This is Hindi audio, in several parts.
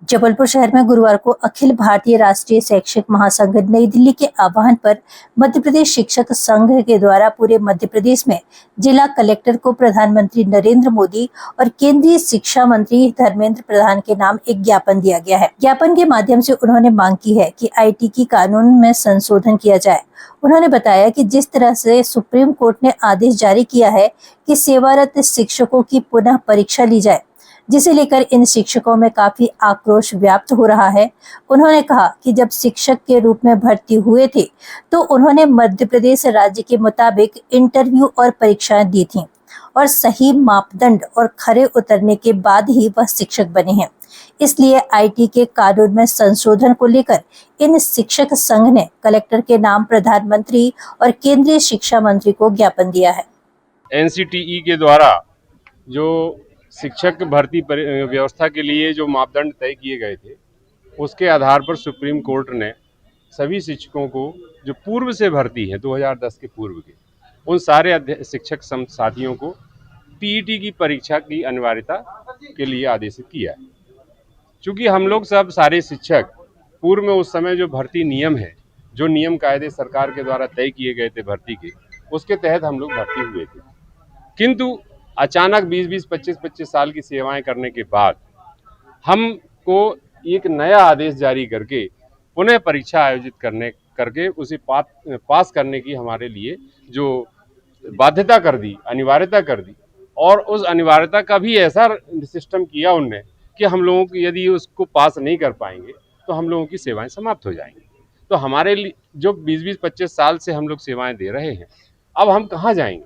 जबलपुर शहर में गुरुवार को अखिल भारतीय राष्ट्रीय शैक्षिक महासंघ नई दिल्ली के आह्वान पर मध्य प्रदेश शिक्षक संघ के द्वारा पूरे मध्य प्रदेश में जिला कलेक्टर को प्रधानमंत्री नरेंद्र मोदी और केंद्रीय शिक्षा मंत्री धर्मेंद्र प्रधान के नाम एक ज्ञापन दिया गया है। ज्ञापन के माध्यम से उन्होंने मांग की है कि आईटी की कानून में संशोधन किया जाए। उन्होंने बताया कि जिस तरह से सुप्रीम कोर्ट ने आदेश जारी किया है कि सेवारत शिक्षकों की पुनः परीक्षा ली जाए, जिसे लेकर इन शिक्षकों में काफी आक्रोश व्याप्त हो रहा है। उन्होंने कहा कि जब शिक्षक के रूप में भर्ती हुए थे तो उन्होंने मध्य प्रदेश राज्य के मुताबिक इंटरव्यू और परीक्षाएं दी थीं और सही मापदंड और खरे उतरने के बाद ही वह शिक्षक बने हैं। इसलिए आईटी के कानून में संशोधन को लेकर इन शिक्षक संघ ने कलेक्टर के नाम प्रधानमंत्री और केंद्रीय शिक्षा मंत्री को ज्ञापन दिया है। एनसीटीई के द्वारा जो शिक्षक भर्ती व्यवस्था के लिए जो मापदंड तय किए गए थे, उसके आधार पर सुप्रीम कोर्ट ने सभी शिक्षकों को जो पूर्व से भर्ती है 2010 के पूर्व के, उन सारे शिक्षक साथियों को पीईटी की परीक्षा की अनिवार्यता के लिए आदेशित किया है। चूँकि हम लोग सब सारे शिक्षक पूर्व में उस समय जो भर्ती नियम है, जो नियम कायदे सरकार के द्वारा तय किए गए थे भर्ती के, उसके तहत हम लोग भर्ती हुए थे। किंतु अचानक 20-20, 25-25 साल की सेवाएं करने के बाद हमको एक नया आदेश जारी करके पुनः परीक्षा आयोजित करके उसे पास करने की हमारे लिए जो बाध्यता कर दी, अनिवार्यता कर दी, और उस अनिवार्यता का भी ऐसा सिस्टम किया उनने कि हम लोगों को यदि उसको पास नहीं कर पाएंगे तो हम लोगों की सेवाएं समाप्त हो जाएंगी। तो हमारे लिए जो 20-20, 25 साल से हम लोग सेवाएं दे रहे हैं, अब हम कहाँ जाएंगे?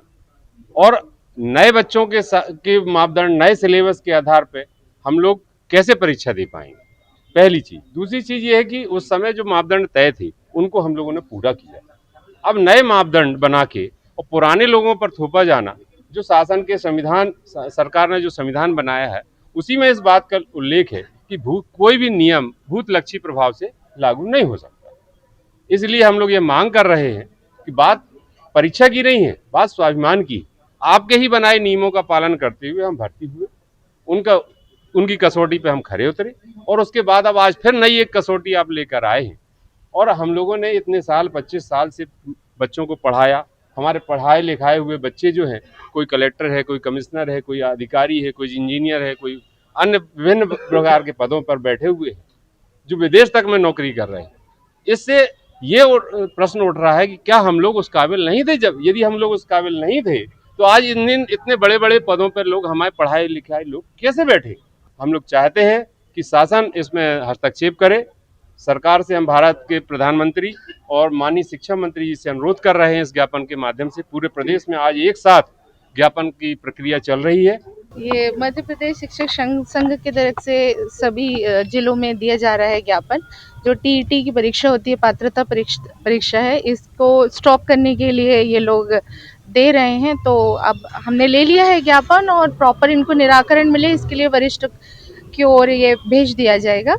और नए बच्चों के मापदंड, नए सिलेबस के आधार पे हम लोग कैसे परीक्षा दे पाएंगे? पहली चीज। दूसरी चीज ये है कि उस समय जो मापदंड तय थे उनको हम लोगों ने पूरा किया। अब नए मापदंड बना के और पुराने लोगों पर थोपा जाना, जो शासन के संविधान, सरकार ने जो संविधान बनाया है उसी में इस बात का उल्लेख है कि कोई भी नियम भूतलक्षी प्रभाव से लागू नहीं हो सकता। इसलिए हम लोग ये मांग कर रहे हैं कि बात परीक्षा की नहीं है, बात स्वाभिमान की। आपके ही बनाए नियमों का पालन करते हुए हम भर्ती हुए, उनकी कसौटी पे हम खरे उतरे, और उसके बाद अब आज फिर नई एक कसौटी आप लेकर आए हैं। और हम लोगों ने इतने साल, 25 साल से बच्चों को पढ़ाया। हमारे पढ़ाए लिखाए हुए बच्चे जो हैं, कोई कलेक्टर है, कोई कमिश्नर है, कोई अधिकारी है, कोई इंजीनियर है, कोई अन्य विभिन्न प्रकार के पदों पर बैठे हुए हैं, जो विदेश तक में नौकरी कर रहे हैं। इससे ये प्रश्न उठ रहा है कि क्या हम लोग उस काबिल नहीं थे? यदि हम लोग उस काबिल नहीं थे तो आज इतने बड़े बड़े पदों पर लोग, हमारे पढ़ाए लिखाए लोग कैसे बैठे? हम लोग चाहते हैं कि शासन इसमें हस्तक्षेप करे। सरकार से हम भारत के प्रधानमंत्री और माननीय शिक्षा मंत्री जी से अनुरोध कर रहे हैं इस ज्ञापन के माध्यम से। पूरे प्रदेश में आज एक साथ ज्ञापन की प्रक्रिया चल रही है। ये मध्य प्रदेश शिक्षक संघ की तरफ से सभी जिलों में दिया जा रहा है ज्ञापन। जो टीईटी की परीक्षा होती है, पात्रता परीक्षा है, इसको स्टॉप करने के लिए ये लोग दे रहे हैं। तो अब हमने ले लिया है ज्ञापन और प्रॉपर इनको निराकरण मिले, इसके लिए वरिष्ठ की ओर ये भेज दिया जाएगा।